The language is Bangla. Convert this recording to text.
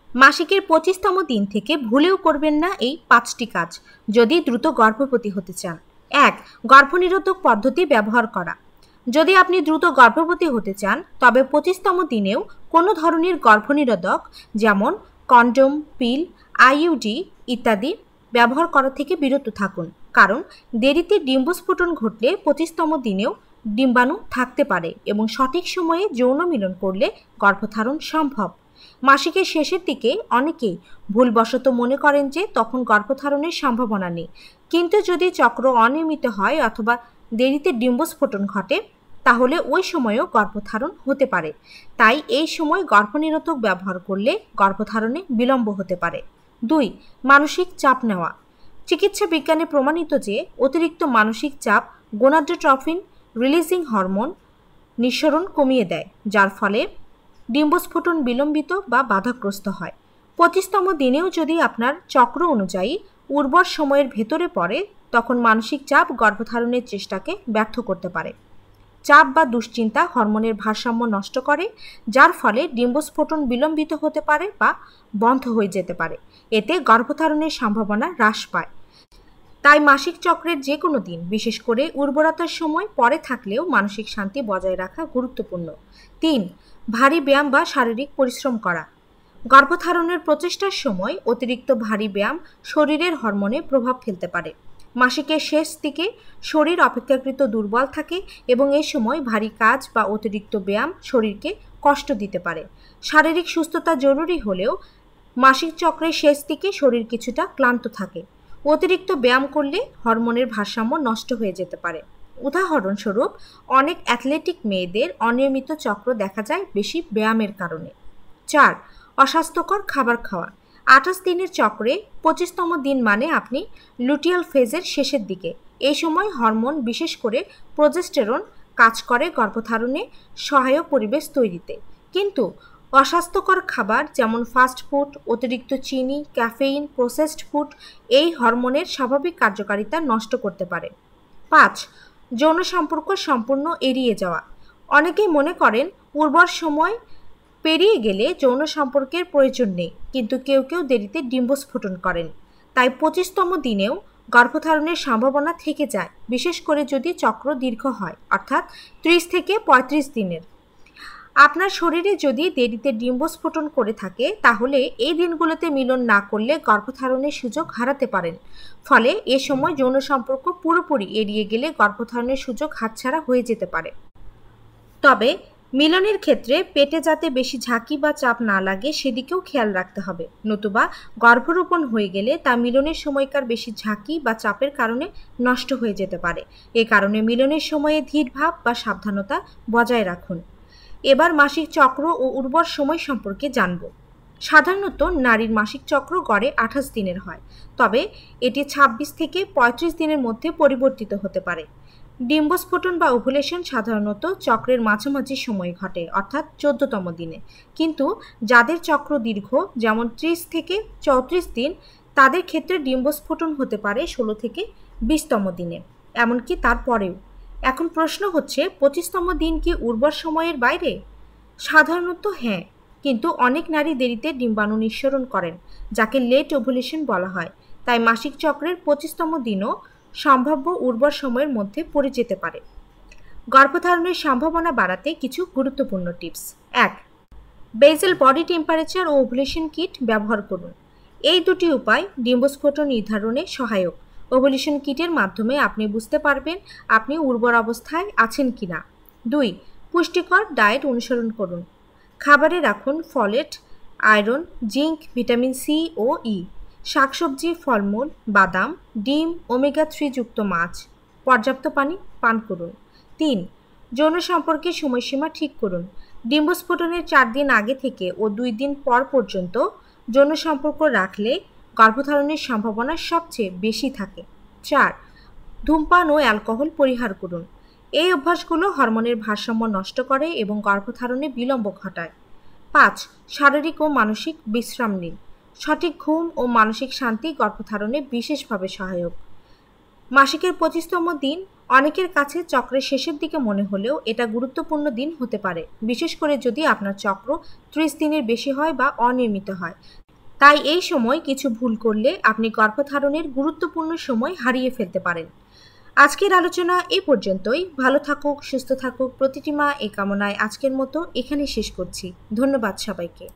মাসিকের 25তম দিন থেকে ভুলেও করবেন না এই 5টি কাজ যদি দ্রুত গর্ভবতী হতে চান। 1. গর্ভনিরোধক পদ্ধতি ব্যবহার করা। যদি আপনি দ্রুত গর্ভবতী হতে চান তবে 25তম দিনেও কোনো ধরনের গর্ভনিরোধক যেমন কন্ডোম, পিল, আইইউডি ইত্যাদি ব্যবহার করা থেকে বিরত থাকুন, কারণ দেরিতে ডিম্বস্ফোটন ঘটলে 25তম দিনেও ডিম্বাণু থাকতে পারে এবং সঠিক সময়ে যৌন মিলন করলে গর্ভধারণ সম্ভব। মাসিকের শেষের দিকে অনেকেই ভুলবশত মনে করেন যে তখন গর্ভধারণের সম্ভাবনা নেই, কিন্তু যদি চক্র অনিয়মিত হয় অথবা দেরিতে ডিম্বস্ফোটন ঘটে তাহলে ওই সময়ও গর্ভধারণ হতে পারে। তাই এই সময় গর্ভনিরোধক ব্যবহার করলে গর্ভধারণে বিলম্ব হতে পারে। 2. মানসিক চাপ নেওয়া। চিকিৎসা বিজ্ঞানে প্রমাণিত যে অতিরিক্ত মানসিক চাপ গোনাডোট্রফিন রিলিজিং হরমোন নিঃসরণ কমিয়ে দেয়, যার ফলে ডিম্বস্ফোটন বিলম্বিত বা বাধাগ্রস্ত হয়। 25তম দিনেও যদি আপনার চক্র অনুযায়ী উর্বর সময়ের ভেতরে পড়ে তখন মানসিক চাপ গর্ভধারণের চেষ্টাকে ব্যর্থ করতে পারে। চাপ বা দুশ্চিন্তা হরমোনের ভারসাম্য নষ্ট করে, যার ফলে ডিম্বস্ফোটন বিলম্বিত হতে পারে বা বন্ধ হয়ে যেতে পারে। এতে গর্ভধারণের সম্ভাবনা হ্রাস পায়। তাই মাসিক চক্রের যে কোনো দিন, বিশেষ করে উর্বরতার সময় পরে থাকলেও মানসিক শান্তি বজায় রাখা গুরুত্বপূর্ণ। 3. ভারী ব্যায়াম বা শারীরিক পরিশ্রম করা। গর্ভধারণের প্রচেষ্টার সময় অতিরিক্ত ভারী ব্যায়াম শরীরের হরমোনে প্রভাব ফেলতে পারে। মাসিকের শেষ দিকে শরীর অপেক্ষাকৃত দুর্বল থাকে এবং এ সময় ভারী কাজ বা অতিরিক্ত ব্যায়াম শরীরকে কষ্ট দিতে পারে। শারীরিক সুস্থতা জরুরি হলেও মাসিক চক্রের শেষ দিকে শরীর কিছুটা ক্লান্ত থাকে। অতিরিক্ত ব্যায়াম করলে হরমোনের ভারসাম্য নষ্ট হয়ে যেতে পারে। উদাহরণস্বরূপ, অনেক অ্যাথলেটিক মেয়েদের অনিয়মিত চক্র দেখা যায় বেশি ব্যায়ামের কারণে। 4. অস্বাস্থ্যকর খাবার খাওয়া। 28 দিনের চক্রে 25তম দিন মানে আপনি লুটিয়াল ফেজের শেষের দিকে। এই সময় হরমোন, বিশেষ করে প্রোজেস্টেরন, কাজ করে গর্ভধারণে সহায়ক পরিবেশ তৈরিতে। কিন্তু অস্বাস্থ্যকর খাবার যেমন ফাস্ট ফুড, অতিরিক্ত চিনি, ক্যাফেইন, প্রসেসড ফুড এই হরমোনের স্বাভাবিক কার্যকারিতা নষ্ট করতে পারে। 5. যৌন সম্পর্ক সম্পূর্ণ এড়িয়ে যাওয়া। অনেকেই মনে করেন উর্বর সময় পেরিয়ে গেলে যৌন সম্পর্কের প্রয়োজন নেই, কিন্তু কেউ কেউ দেরিতে ডিম্বস্ফোটন করেন। তাই 25তম দিনেও গর্ভধারণের সম্ভাবনা থেকে যায়, বিশেষ করে যদি চক্র দীর্ঘ হয়, অর্থাৎ 30 থেকে 35 দিনের। আপনার শরীরে যদি দেরিতে ডিম্বস্ফোটন করে থাকে তাহলে এই দিনগুলোতে মিলন না করলে গর্ভধারণের সুযোগ হারাতে পারেন। ফলে এ সময় যৌন সম্পর্ক পুরোপুরি এড়িয়ে গেলে গর্ভধারণের সুযোগ হাতছাড়া হয়ে যেতে পারে। তবে মিলনের ক্ষেত্রে পেটে যাতে বেশি ঝাঁকি বা চাপ না লাগে সেদিকেও খেয়াল রাখতে হবে, নতুবা গর্ভরোপণ হয়ে গেলে তা মিলনের সময়কার বেশি ঝাঁকি বা চাপের কারণে নষ্ট হয়ে যেতে পারে। এ কারণে মিলনের সময়ে ধীরভাব বা সাবধানতা বজায় রাখুন। এবার মাসিক চক্র ও উর্বর সময় সম্পর্কে জানব। সাধারণত নারীর মাসিক চক্র গড়ে 28 দিনের হয়, তবে এটি 26 থেকে 35 দিনের মধ্যে পরিবর্তিত হতে পারে। ডিম্বস্ফোটন বা ওভুলেশন সাধারণত চক্রের মাঝামাঝি সময়ে ঘটে, অর্থাৎ 14তম দিনে। কিন্তু যাদের চক্র দীর্ঘ, যেমন 30 থেকে 34 দিন, তাদের ক্ষেত্রে ডিম্বস্ফোটন হতে পারে 16 থেকে 20তম দিনে, এমনকি তারপরেও। এখন প্রশ্ন হচ্ছে, 25তম দিন কি উর্বর সময়ের বাইরে? সাধারণত হ্যাঁ, কিন্তু অনেক নারী দেরিতে ডিম্বাণু নিঃসরণ করেন, যাকে লেট ওভুলেশন বলা হয়। তাই মাসিক চক্রের 25তম দিনও সম্ভাব্য উর্বর সময়ের মধ্যে পড়ে যেতে পারে। গর্ভধারণের সম্ভাবনা বাড়াতে কিছু গুরুত্বপূর্ণ টিপস। 1. বেসাল বডি টেম্পারেচার ও ওভুলেশন কিট ব্যবহার করুন। এই দুটি উপায় ডিম্বস্ফোটন নির্ধারণে সহায়ক। ওভুলেশন কিটের মাধ্যমে আপনি বুঝতে পারবেন আপনি উর্বর অবস্থায় আছেন কিনা। 2. পুষ্টিকর ডায়েট অনুসরণ করুন। খাবারে রাখুন folate, iron, zinc, vitamin C ও ই, শাকসবজি, ফলমূল, বাদাম, ডিম, ওমেগা-3 যুক্ত মাছ। পর্যাপ্ত পানি পান করুন। 3. যৌন সম্পর্কের সময়সীমা ঠিক করুন। ডিম্বস্ফোটনের 4 দিন আগে থেকে ও 2 দিন পর পর্যন্ত যৌন সম্পর্ক রাখলে গর্ভধারণের সম্ভাবনা সবচেয়ে বেশি থাকে। 4. ধূমপান ও অ্যালকোহল পরিহার করুন। এই অভ্যাসগুলো হরমোনের ভারসাম্য নষ্ট করে এবং গর্ভধারণে বিলম্ব ঘটায়। 5. শারীরিক ও মানসিক বিশ্রাম নিন। সঠিক ঘুম ও মানসিক শান্তি গর্ভধারণে বিশেষভাবে সহায়ক। মাসিকের 25তম দিন অনেকের কাছে চক্রের শেষের দিকে মনে হলেও এটা গুরুত্বপূর্ণ দিন হতে পারে, বিশেষ করে যদি আপনার চক্র 30 দিনের বেশি হয় বা অনিয়মিত হয়। তাই এই সময় কিছু ভুল করলে আপনি গর্ভধারণের গুরুত্বপূর্ণ সময় হারিয়ে ফেলতে পারেন। আজকের আলোচনা এই পর্যন্তই। ভালো থাকুক, সুস্থ থাকুক প্রতিটি মা, এই কামনায় আজকের মতো এখানেই শেষ করছি। ধন্যবাদ সবাইকে।